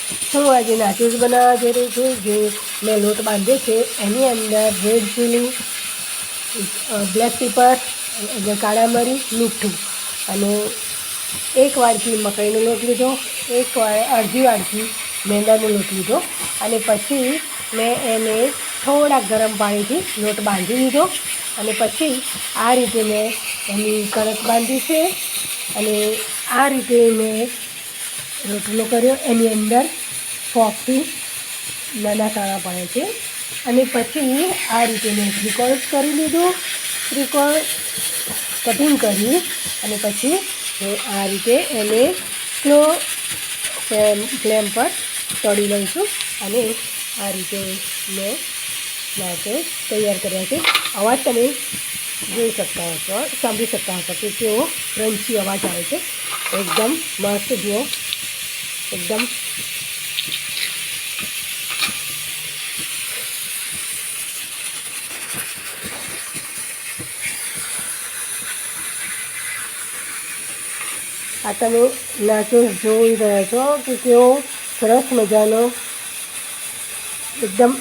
હું આજે નાચોસ બનાવવા જઈ રહી છું. જે મેં લોટ બાંધ્યો છે એની અંદર રેડ ચીલી, બ્લેક પેપર, કાળા મરી, મીઠું અને 1 વાડકી મકાઈનો લોટ લીધો, અડધી વાડકી મેંદાનો લોટ લીધો અને પછી મેં એને થોડા ગરમ પાણીથી લોટ બાંધી દીધો અને પછી આ રીતે મેં એની કણક બાંધી છે અને આ રીતે મેં રોટલો કર્યો. એની અંદર ફોકથી નાના કાણા પડે છે અને પછી આ રીતે મેં ત્રિકોણ કરી લીધું. ત્રિકોણ કટિંગ કરી અને પછી હું આ રીતે એને સ્લો ફ્લેમ પર તળી લઉં છું અને આ રીતે મેં નાચોસ તૈયાર કર્યા છે. અવાજ તમે જોઈ શકતા હશો, સાંભળી શકતા હશો કે કેવો ક્રન્ચી અવાજ આવે છે. એકદમ મસ્ત, જુઓ એકદમ આ તમે નાચોસ જોઈ રહ્યા છો કે કેવો સરસ મજાનો એકદમ